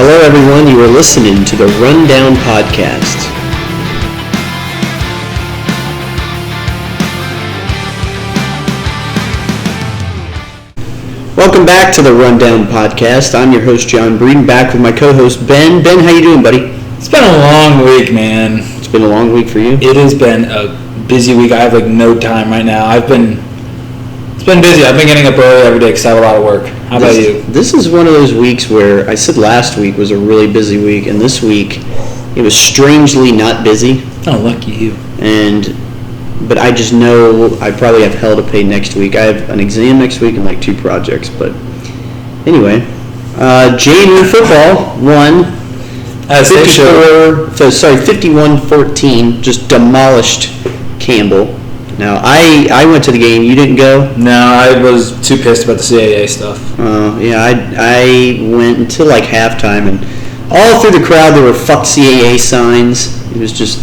Hello everyone, you are listening to the Rundown Podcast. Welcome back to the Rundown Podcast. I'm your host, John Breeden, back with my co-host, Ben. Ben, how you doing, buddy? It's been a long week, man. It's been a long week for you? It has been a busy week. I have no time right now. It's been busy. I've been getting up early every day because I have a lot of work. How about you? This is one of those weeks where I said last week was a really busy week, and this week it was strangely not busy. Oh, lucky you. But I just know I probably have hell to pay next week. I have an exam next week and like 2 projects. But anyway, JMU football won 51-14, just demolished Campbell. Now, I went to the game. You didn't go? No, I was too pissed about the CAA stuff. Yeah, I went until like halftime, and all through the crowd there were "fuck CAA" signs. It was just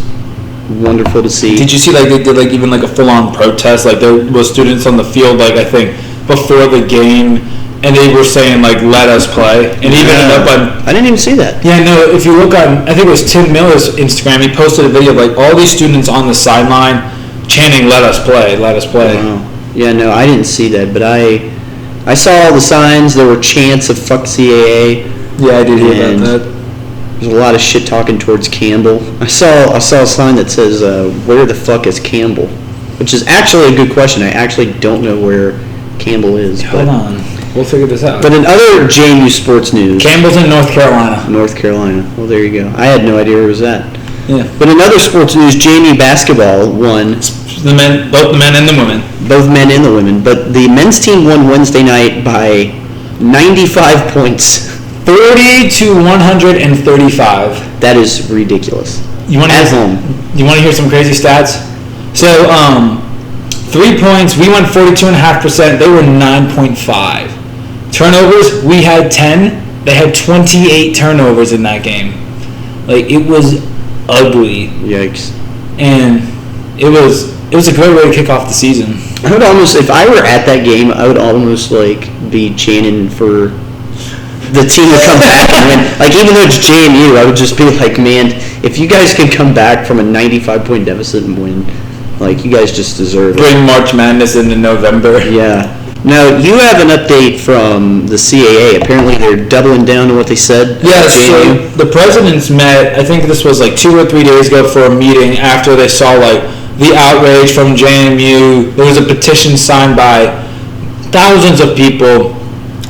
wonderful to see. Did you see they did even a full-on protest? There was students on the field I think before the game, and they were saying "let us play," and even I didn't even see that. Yeah, no. If you look on, I think it was Tim Miller's Instagram. He posted a video of all these students on the sideline chanting "Let us play, let us play." Wow. Yeah, no, I didn't see that, but I saw all the signs. There were chants of "fuck CAA." Yeah, I did hear about that. There's a lot of shit talking towards Campbell. I saw a sign that says, "Where the fuck is Campbell?" Which is actually a good question. I actually don't know where Campbell is. Hold on. We'll figure this out. But in other JMU sports news... Campbell's in North Carolina. North Carolina. Well, there you go. I had no idea where it was at. Yeah. But in other sports news, JMU basketball won. Both the men and the women. Both men and the women. But the men's team won Wednesday night by 95 points. 40-135. That is ridiculous. You want to hear some crazy stats? So, 3 points. We went 42.5%. They were 9.5. Turnovers. We had 10. They had 28 turnovers in that game. It was ugly. Yikes. And it was a great way to kick off the season. I would almost, if I were at that game, I would almost be chanting for the team to come back and win. Even though it's JMU, I would just be like, man, if you guys can come back from a 95-point deficit and win, you guys just deserve it. Bring March Madness into November. Yeah. Now, you have an update from the CAA. Apparently, they're doubling down on what they said. Yeah, so the presidents met, I think this was 2 or 3 days ago, for a meeting after they saw the outrage from JMU. There was a petition signed by thousands of people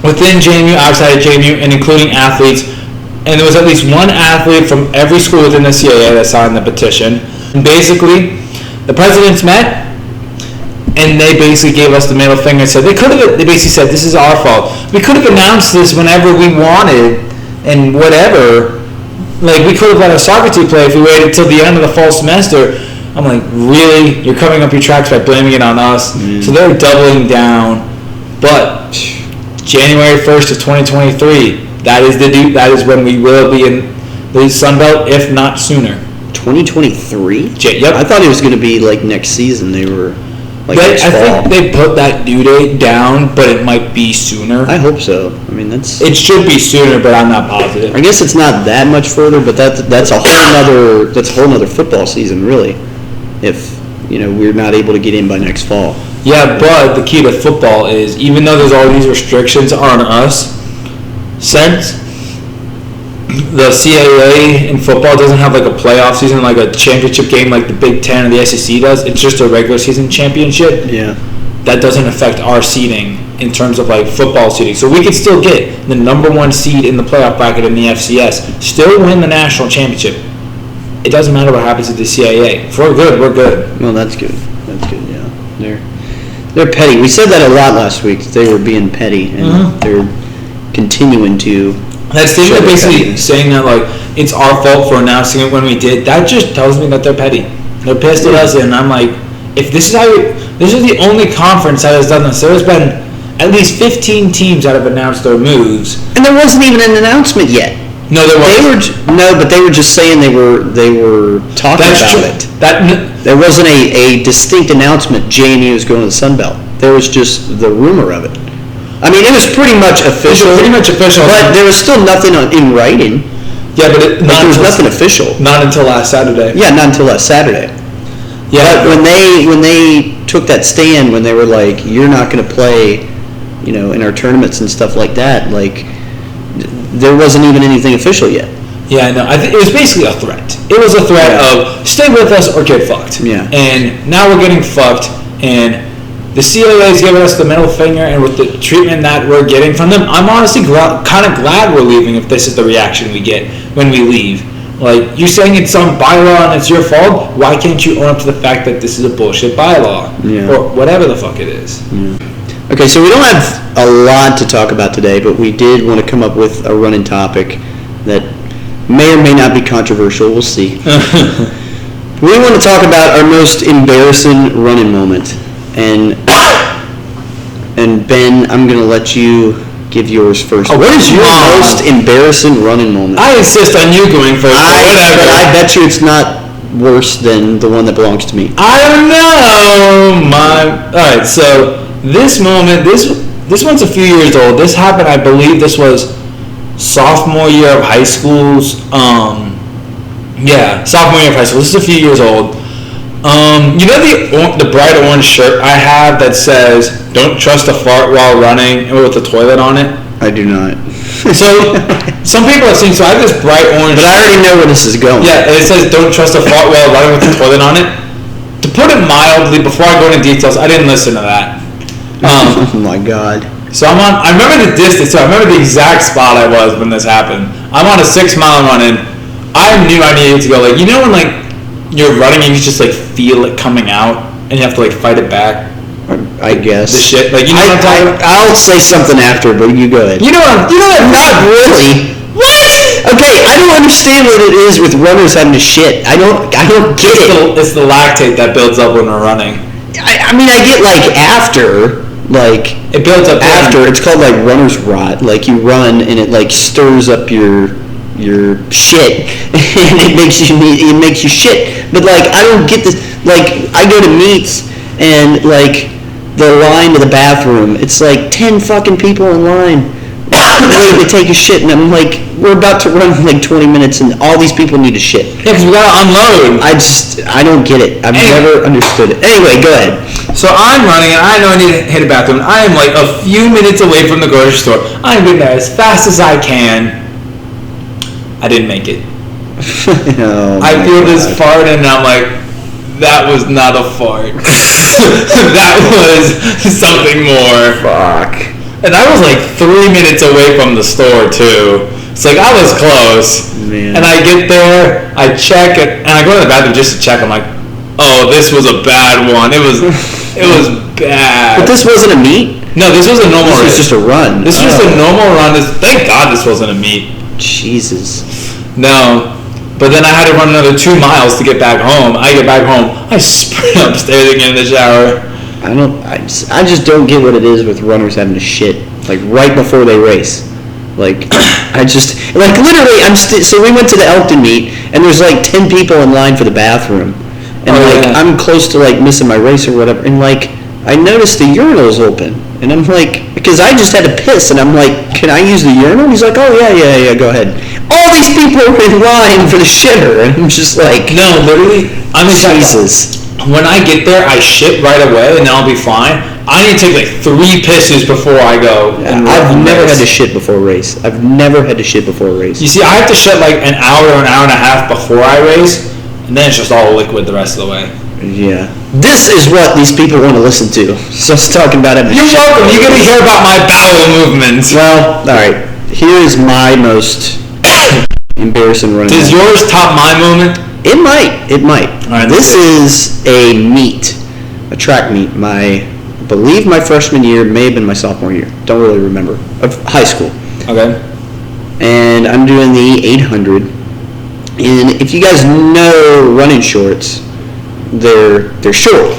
within JMU, outside of JMU, and including athletes. And there was at least one athlete from every school within the CAA that signed the petition. And basically, the presidents met, and they basically gave us the middle finger and said they basically said, this is our fault. We could have announced this whenever we wanted and whatever. We could have let our soccer team play if we waited till the end of the fall semester. I'm really? You're coming up your tracks by blaming it on us? Mm. So they're doubling down. But January 1st of 2023, that is when we will be in the Sun Belt, if not sooner. 2023? Yep. I thought it was going to be next season. They were I think they put that due date down, but it might be sooner. I hope so. It should be sooner, but I'm not positive. I guess it's not that much further, but that's a whole nother football season, really. If we're not able to get in by next fall. Yeah, but the key to football is, even though there's all these restrictions on us, since the CAA in football doesn't have a playoff season, a championship game like the Big Ten or the SEC does, it's just a regular season championship. Yeah. That doesn't affect our seeding in terms of football seeding. So we could still get the number 1 seed in the playoff bracket in the FCS, still win the national championship. It doesn't matter what happens at the CAA. If we're good, we're good. Well, that's good. Yeah. They're petty. We said that a lot last week. They were being petty, and they're continuing to. That statement basically saying that it's our fault for announcing it when we did. That just tells me that they're petty. They're pissed at us, and I'm if this is the only conference that has done this. There's been at least 15 teams that have announced their moves, and there wasn't even an announcement yet. No, there wasn't. But they were just saying they were talking about it. There wasn't a distinct announcement JMU is going to the Sun Belt. There was just the rumor of it. I mean, it was pretty much official. Pretty much official. But there was still nothing in writing. Yeah, but there was nothing official. Not until last Saturday. Yeah, not until last Saturday. Yeah. But when they took that stand, when they were like, "You're not going to play," in our tournaments and stuff like that, like there wasn't even anything official yet. Yeah, no, it was basically a threat. It was a threat of stay with us or get fucked. Yeah. And now we're getting fucked, and the CLA is giving us the middle finger, and with the treatment that we're getting from them, I'm honestly kind of glad we're leaving if this is the reaction we get when we leave. Like, you're saying it's some bylaw and it's your fault, why can't you own up to the fact that this is a bullshit bylaw? Yeah. Or whatever the fuck it is. Yeah. Okay, so we don't have a lot to talk about today, but we did want to come up with a running topic that may or may not be controversial. We'll see. We want to talk about our most embarrassing running moment. And Ben, I'm going to let you give yours first. What is your most embarrassing running moment? I insist on you going first. But I bet you it's not worse than the one that belongs to me. I don't know. All right, so this moment, this one's a few years old. This happened, I believe this was sophomore year of high school's. Sophomore year of high school. This is a few years old. You know the bright orange shirt I have that says "Don't trust a fart while running" and with the toilet on it? I do not. So some people have seen. So I have this bright orange. But I already know where this is going. Yeah, and it says "Don't trust a fart while running with the toilet on it." To put it mildly, before I go into details, I didn't listen to that. Oh my God. So I remember the distance, so I remember the exact spot I was when this happened. I'm on a 6-mile run and I knew I needed to go, like, you know when like you're running and you just like feel it coming out and you have to like fight it back? I guess. The shit, like, you know what I'm talking about? I'll say something after, but you go ahead. You know what not really. What? Okay, I don't understand what it is with runners having to shit. I don't get it. It's the lactate that builds up when we're running. I mean, I get like after, like it builds up after. It's called like runner's rot. Like you run and it like stirs up your shit and it makes you shit. But like I don't get this. Like I go to meets and like the line to the bathroom. It's like 10 fucking people in line waiting to take a shit, and I'm like, we're about to run like 20 minutes, and all these people need a shit. Yeah, because we gotta unload. I don't get it. I've never understood it. Anyway, go ahead. So I'm running, and I know I need to hit a bathroom. I am like a few minutes away from the grocery store. I'm getting there as fast as I can. I didn't make it. Oh, I feel this fart, and I'm like, that was not a fart. That was something more. Fuck. And I was like 3 minutes away from the store too. It's like I was close. Man. And I get there, I check it, and I go to the bathroom just to check. I'm like, oh, this was a bad one. It was bad. But this wasn't a meet? No, this was a normal run. This was just a run. This was just a normal run. Thank God this wasn't a meet. Jesus. No. But then I had to run another 2 miles to get back home. I get back home, I sprint upstairs and get in the shower. I just don't get what it is with runners having to shit like right before they race. Like I just like literally so we went to the Elkton meet and there's like 10 people in line for the bathroom and I'm close to like missing my race or whatever, and like I noticed the urinal's open and I'm like, because I just had to piss and I'm like, can I use the urinal? He's like, oh yeah, go ahead. All these people are in line for the shitter and I'm just like, no, literally, I'm Jesus. When I get there, I shit right away and then I'll be fine. I need to take like 3 pisses before I go. Yeah, I've never had to shit before a race. You see, I have to shit like an hour or an hour and a half before I race, and then it's just all liquid the rest of the way. Yeah. This is what these people want to listen to. So it's talking about it. You're welcome. You're going to hear about my bowel movements. Well, all right. Here is my most embarrassing running. Does yours top my moment? It might. All right, this is a meet, a track meet. I believe my freshman year, may have been my sophomore year. Don't really remember. Of high school. Okay. And I'm doing the 800. And if you guys know running shorts, they're short.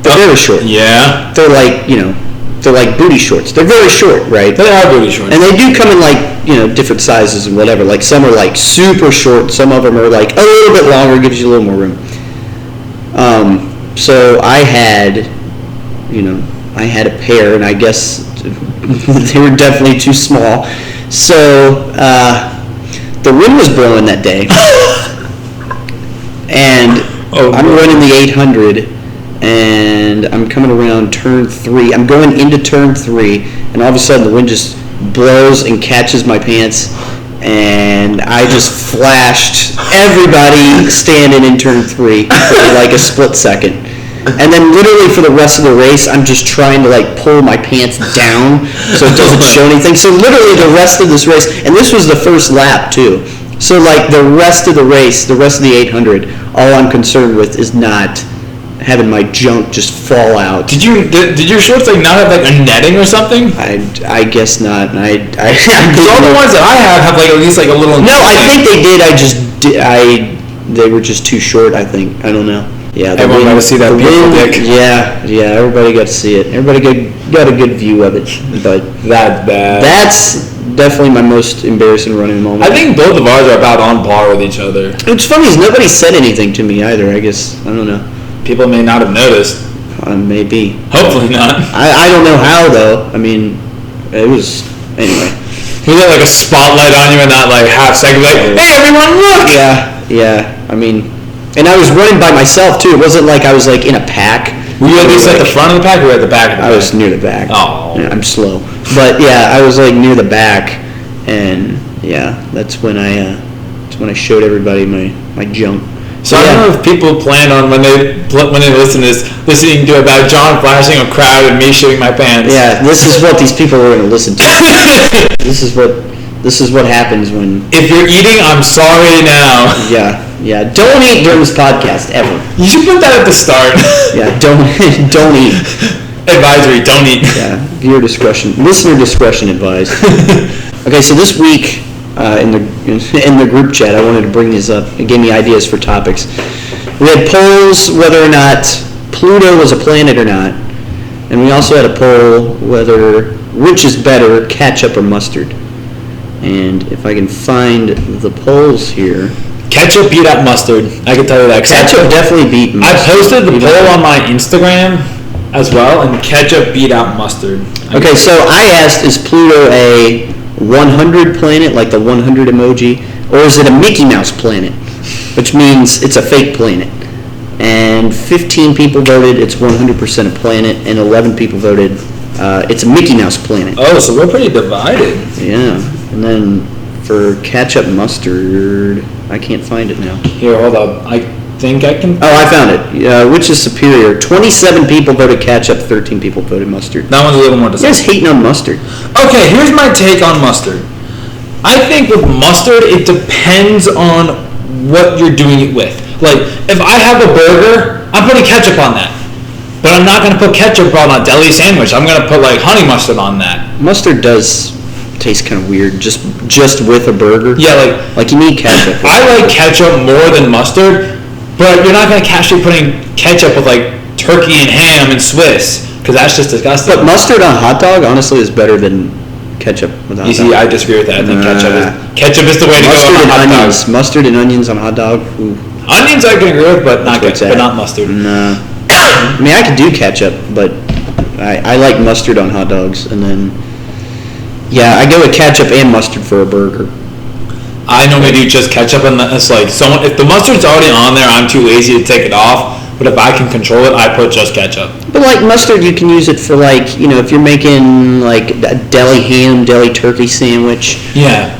They're very short. Yeah. They're like, they're like booty shorts. They're very short, right? They are booty shorts. And they do come in like, different sizes and whatever. Like some are like super short. Some of them are like a little bit longer, gives you a little more room. So I had a pair, and I guess they were definitely too small. So the wind was blowing that day, and I'm running the 800, and I'm coming around turn 3. I'm going into turn 3, and all of a sudden the wind just blows and catches my pants, and I just flashed everybody standing in turn 3 for like a split second. And then literally for the rest of the race, I'm just trying to like pull my pants down so it doesn't show anything. So literally the rest of this race, and this was the first lap too. So like the rest of the race, the rest of the 800, all I'm concerned with is not having my junk just fall out. Did your shorts like not have like a netting or something? I guess not. Because all the ones that I have like at least like a little. No, I think they did. They were just too short. I think. I don't know. Yeah, everyone got to see that beautiful dick. Yeah, everybody got to see it. Everybody got a good view of it. But that's bad. That's definitely my most embarrassing running moment. I think both of ours are about on par with each other. What's funny is nobody said anything to me either. I guess I don't know. People may not have noticed. Maybe. Hopefully not. I don't know how though. I mean, it was anyway. Was there like a spotlight on you in that like half second? Like, hey everyone, look! Yeah. I mean. And I was running by myself too. It wasn't like I was like in a pack. Were you at least at the front of the pack or at the back of the pack? I was near the back. Oh. Yeah, I'm slow. But yeah, I was like near the back, and yeah, that's when I showed everybody my junk. So I don't know if people plan on when they listen to this, listening to about John flashing a crowd and me shitting my pants. Yeah, this is what these people are going to listen to. This is what happens when. If you're eating, I'm sorry now. Yeah. Don't eat during this podcast ever. You should put that at the start. Yeah. Don't eat. Advisory: don't eat. Yeah. Viewer discretion, listener discretion advised. Okay, so this week in the group chat, I wanted to bring these up. It gave me ideas for topics. We had polls whether or not Pluto was a planet or not, and we also had a poll which is better, ketchup or mustard. And if I can find the polls here. Ketchup beat out mustard. I can tell you that. Ketchup definitely beat mustard. I posted the poll on my Instagram as well, and ketchup beat out mustard. Okay, so I asked, is Pluto a 100 planet, like the 100 emoji, or is it a Mickey Mouse planet, which means it's a fake planet? And 15 people voted it's 100% a planet, and 11 people voted it's a Mickey Mouse planet. Oh, so we're pretty divided. Yeah, and then for ketchup mustard, I can't find it now. Here, hold up. I think I can. Oh, I found it. Which is superior? 27 people voted ketchup, 13 people voted mustard. That one's a little more decisive. You guys hating on mustard. Okay, here's my take on mustard. I think with mustard, it depends on what you're doing it with. Like, if I have a burger, I'm putting ketchup on that. But I'm not going to put ketchup on a deli sandwich. I'm going to put, like, honey mustard on that. Mustard does taste kind of weird, just with a burger. Yeah, like you need ketchup. I like ketchup more than mustard, but you're not going to catch me putting ketchup with, like, turkey and ham and Swiss, because that's just disgusting. But mustard on hot dog, honestly, is better than ketchup with hot dog. You see, I disagree with that. I think ketchup is the way to go on hot dogs. Mustard and onions on hot dog. Ooh. Onions I can agree with, but not mustard. Nah. I mean, I could do ketchup, but I like mustard on hot dogs, and then I go with ketchup and mustard for a burger. I normally do just ketchup, and it's like if the mustard's already on there, I'm too lazy to take it off. But if I can control it, I put just ketchup. But like mustard, you can use it for like if you're making like a deli turkey sandwich. Yeah.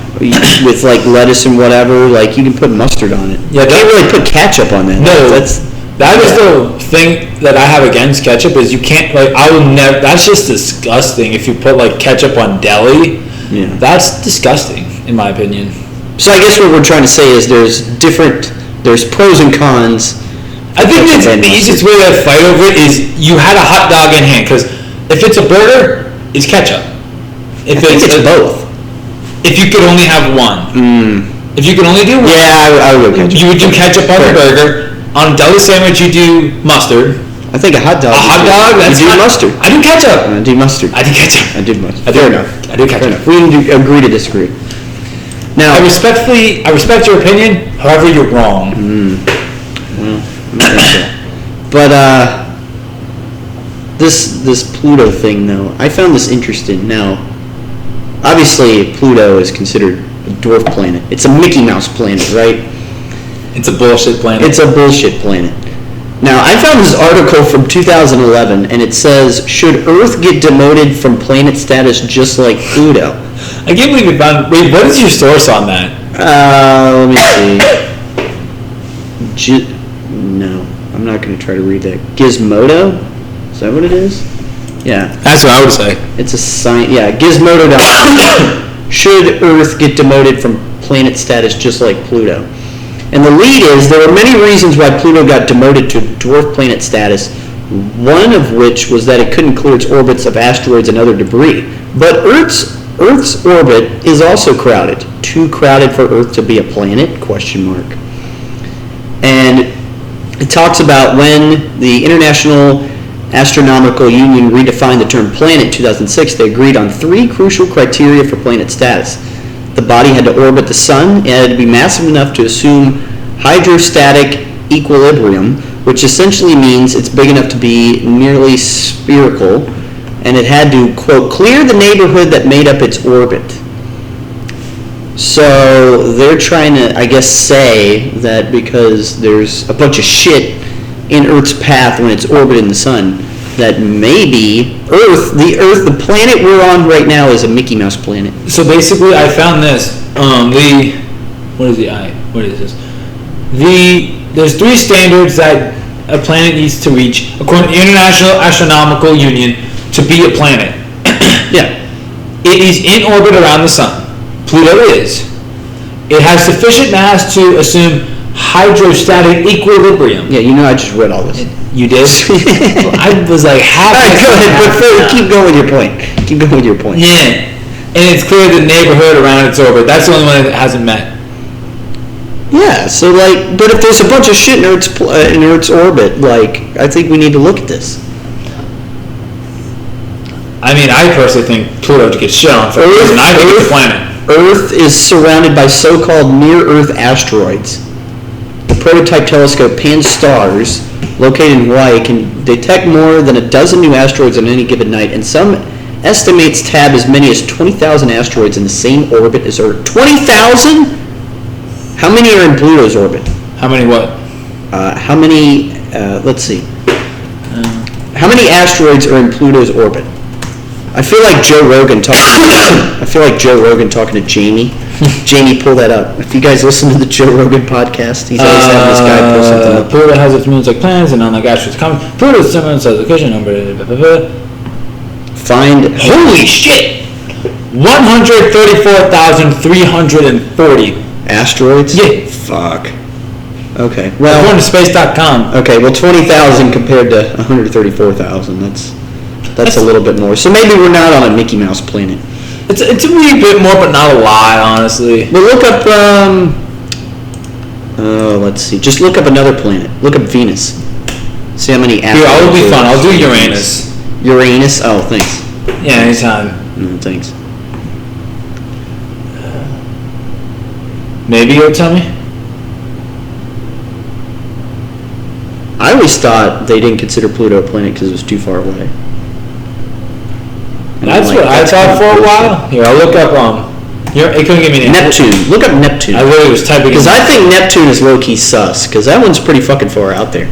With like lettuce and whatever, like you can put mustard on it. Yeah, you can't really put ketchup on that. No, that is the thing that I have against ketchup is you can't I will never. That's just disgusting. If you put like ketchup on deli, that's disgusting in my opinion. So I guess what we're trying to say is there's pros and cons. I think the easiest way to fight over it is you had a hot dog in hand, because if it's a burger, it's ketchup. I think it's both. If you could only have one. If you could only do one. Yeah, I would go ketchup. You would do ketchup on the burger. On a deli sandwich, you do mustard. I think a hot dog. That's you do mustard. I do ketchup. I do mustard. I do ketchup. I do mustard. Fair enough. I do ketchup. We can agree to disagree. Now, I respect your opinion. However, you're wrong. Well, but this Pluto thing, though, I found this interesting. Now, obviously, Pluto is considered a dwarf planet. It's a Mickey Mouse planet, right? It's a bullshit planet. It's a bullshit planet. Now, I found this article from 2011, and it says, should Earth get demoted from planet status just like Pluto? I can't believe you found... Wait, what is your source on that? Let me see. No, I'm not going to try to read that. Gizmodo? Is that what it is? Yeah. That's what I would say. It's a sign. Yeah, Gizmodo.com. Should Earth get demoted from planet status just like Pluto? And the lead is, there are many reasons why Pluto got demoted to dwarf planet status, one of which was that it couldn't clear its orbits of asteroids and other debris. But Earth's orbit is also crowded. Too crowded for Earth to be a planet? Question mark. And it talks about when the International Astronomical Union redefined the term planet in 2006, they agreed on 3 crucial criteria for planet status. The body had to orbit the sun, it had to be massive enough to assume hydrostatic equilibrium, which essentially means it's big enough to be nearly spherical, and it had to, quote, clear the neighborhood that made up its orbit. So they're trying to, I guess, say that because there's a bunch of shit in Earth's path when it's orbiting the sun, that maybe the planet we're on right now is a Mickey Mouse planet. So basically, I found this. There's 3 standards that a planet needs to reach, according to the International Astronomical Union, to be a planet. Yeah. It is in orbit around the sun. Pluto is. It has sufficient mass to assume hydrostatic equilibrium. Yeah, you know I just read all this. You did? I was like, half. All right, go ahead, but keep going with your point. Keep going with your point. Yeah. And it's clear the neighborhood around its orbit. That's the only one that hasn't met. Yeah, so like, but if there's a bunch of shit in Earth's orbit, like, I think we need to look at this. I mean, I personally think Pluto gets shit on for a reason. I think it's a planet. Earth is surrounded by so-called near-Earth asteroids. The prototype telescope Pan-STARRS, located in Hawaii, can detect more than a dozen new asteroids on any given night, and some estimates tab as many as 20,000 asteroids in the same orbit as Earth. 20,000? How many are in Pluto's orbit? How many what? Let's see. How many asteroids are in Pluto's orbit? I feel like Joe Rogan talking to Jamie. Jamie, pull that up. If you guys listen to the Joe Rogan podcast, he's always having this guy pull something up. Pluto has its moons like planets and unlike asteroids common. Pluto's similar to location number. Holy shit! 134,340 asteroids. Yeah. Fuck. Okay. Well, according to space.com. Okay. Well, 20,000 compared to 134,000. That's a little bit more. So maybe we're not on a Mickey Mouse planet. It's a wee bit more, but not a lot, honestly. But look up. Let's see. Just look up another planet. Look up Venus. See how many. Here, I'll be fun. I'll do Uranus. Uranus. Oh, thanks. Yeah, anytime. Thanks. Maybe you'll tell me. I always thought they didn't consider Pluto a planet because it was too far away. That's what I thought for a while. Here, I'll look up. It couldn't give me an answer. Neptune. Look up Neptune. I literally was typing. Because I think Neptune is low-key sus. Because that one's pretty fucking far out there.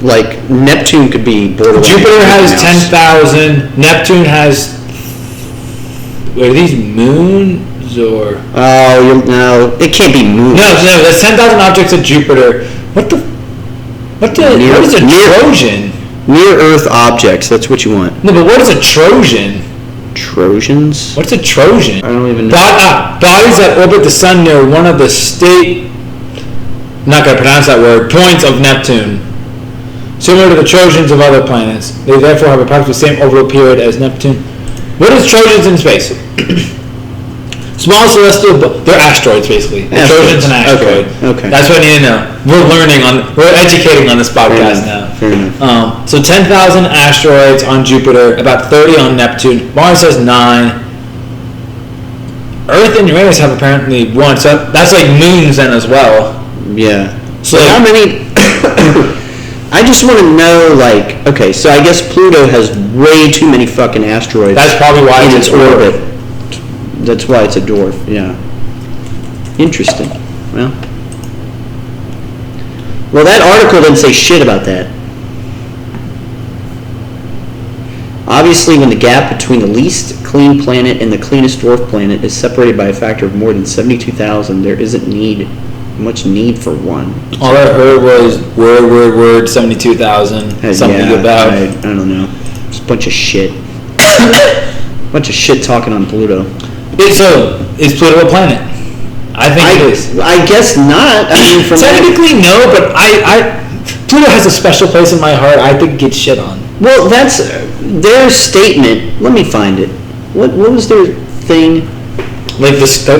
Like Neptune could be borderline. Jupiter has 10,000. Neptune has. Wait, are these moons or? Oh, no! It can't be moons. No. There's 10,000 objects at Jupiter. What is a Trojan? Near-Earth objects, that's what you want. No, but what is a Trojan? Trojans? What's a Trojan? I don't even know. Bodies that orbit the sun near one of the I'm not going to pronounce that word, points of Neptune. Similar to the Trojans of other planets. They therefore have approximately the same orbital period as Neptune. What is Trojans in space? Small celestial, they're asteroids basically. Trojans and asteroids. Okay. That's what I need to know. We're educating on this podcast now. Fair enough. So 10,000 asteroids on Jupiter, about 30 on Neptune. Mars has 9. Earth and Uranus have apparently 1. So that's like moons then as well. Yeah. So how many? I just want to know, like, okay, so I guess Pluto has way too many fucking asteroids. That's probably why in it's its orbit. That's why it's a dwarf. Yeah. Interesting. Well, that article didn't say shit about that. Obviously, when the gap between the least clean planet and the cleanest dwarf planet is separated by a factor of more than 72,000, there isn't much need for one. All I heard was word 72,000. Something about. I don't know. Just a bunch of shit. Bunch of shit talking on Pluto. So, is Pluto a planet? I think it is. I guess not. I mean, technically no, but Pluto has a special place in my heart. I think it gets shit on. Well, that's their statement. Let me find it. What was their thing? No. So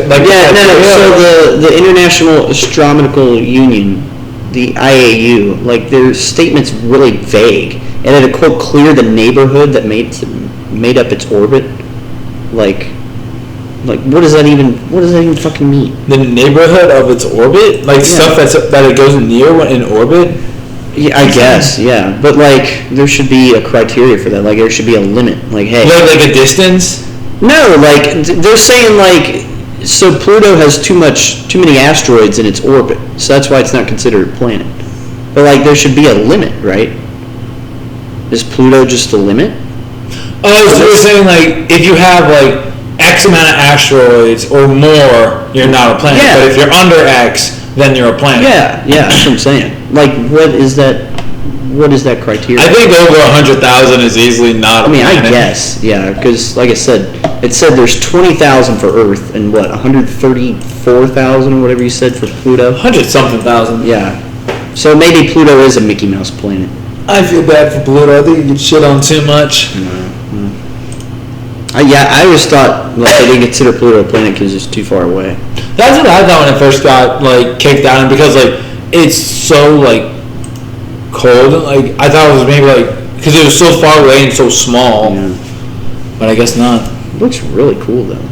the International Astronomical Union, the IAU, like their statement's really vague, and it quote clear the neighborhood that made up its orbit. Like what does that even fucking mean? The neighborhood of its orbit, stuff that it goes near when in orbit. Yeah, I guess, yeah, but like there should be a criteria for that. Like there should be a limit. Like, hey, like a distance. No, like they're saying like so Pluto has too many asteroids in its orbit, so that's why it's not considered a planet. But like there should be a limit, right? Is Pluto just a limit? Oh, so you're saying like if you have like X amount of asteroids or more, you're not a planet. Yeah. But if you're under X, then you're a planet. Yeah, that's what I'm saying. Like, what is that criteria? I think over 100,000 is easily not a planet. I guess, yeah, because like I said, it said there's 20,000 for Earth and 134,000 or whatever you said for Pluto. 100-something thousand. Yeah. So maybe Pluto is a Mickey Mouse planet. I feel bad for Pluto. I think you get shit on too much. I always thought they didn't consider Pluto a planet because it's too far away. That's what I thought when it first got kicked out, because it's so cold. I thought it was maybe because it was so far away and so small. Yeah. But I guess not. It looks really cool though.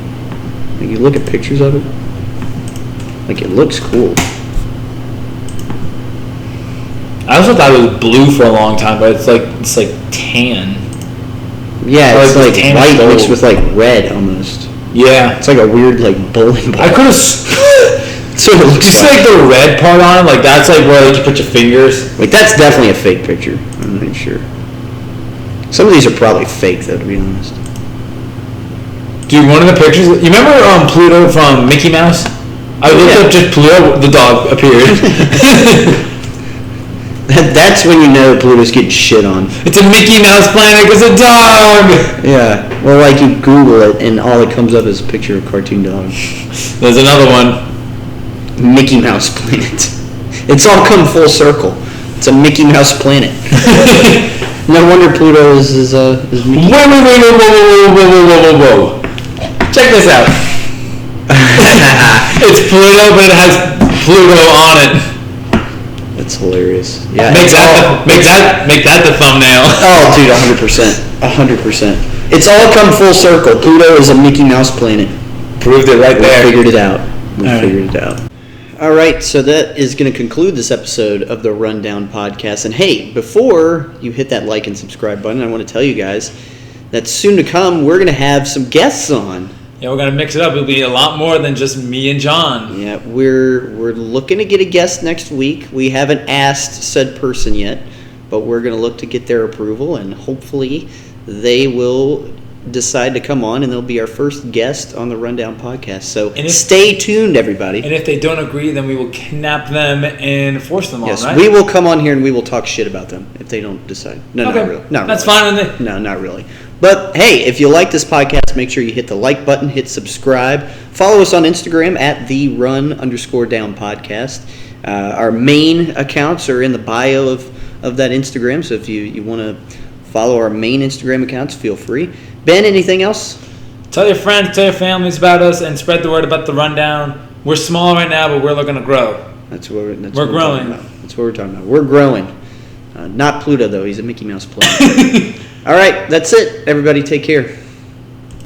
Like you look at pictures of it. Like it looks cool. I also thought it was blue for a long time, but it's tan. Yeah, it's like white mixed with red almost. Yeah, it's like a weird bowling ball. I could have. So just the red part on it, that's where you put your fingers. That's definitely a fake picture. I'm not sure. Some of these are probably fake though, to be honest. Dude, one of the pictures. You remember Pluto from Mickey Mouse? I looked up just Pluto. The dog appeared. That's when you know Pluto's getting shit on. It's a Mickey Mouse planet because a dog! Yeah. Well, you Google it and all that comes up is a picture of a cartoon dog. There's another one. Mickey Mouse planet. It's all come full circle. It's a Mickey Mouse planet. No wonder Pluto is Mickey. Whoa. Check this out. It's Pluto, but it has Pluto on it. That's hilarious. Yeah, make that the thumbnail. Oh, dude, 100%. It's all come full circle. Pluto is a Mickey Mouse planet. Proved it right there. We figured it out. All right, so that is going to conclude this episode of the Rundown Podcast. And hey, before you hit that like and subscribe button, I want to tell you guys that soon to come, we're going to have some guests on. Yeah, we're going to mix it up. It'll be a lot more than just me and John. Yeah, we're looking to get a guest next week. We haven't asked said person yet, but we're going to look to get their approval, and hopefully they will decide to come on, and they'll be our first guest on the Rundown Podcast. So stay tuned, everybody. And if they don't agree, then we will kidnap them and force them on, right? Yes, we will come on here and we will talk shit about them if they don't decide. No, okay. Not really. That's fine with me. No, not really. But hey, if you like this podcast, make sure you hit the like button, hit subscribe. Follow us on Instagram at @the_run_down podcast. Our main accounts are in the bio of that Instagram, so if you want to follow our main Instagram accounts, feel free. Ben, anything else? Tell your friends, tell your families about us, and spread the word about the Rundown. We're small right now, but we're looking to grow. That's what we're growing. That's what we're talking about. We're growing. Not Pluto, though. He's a Mickey Mouse planet. All right, that's it. Everybody take care.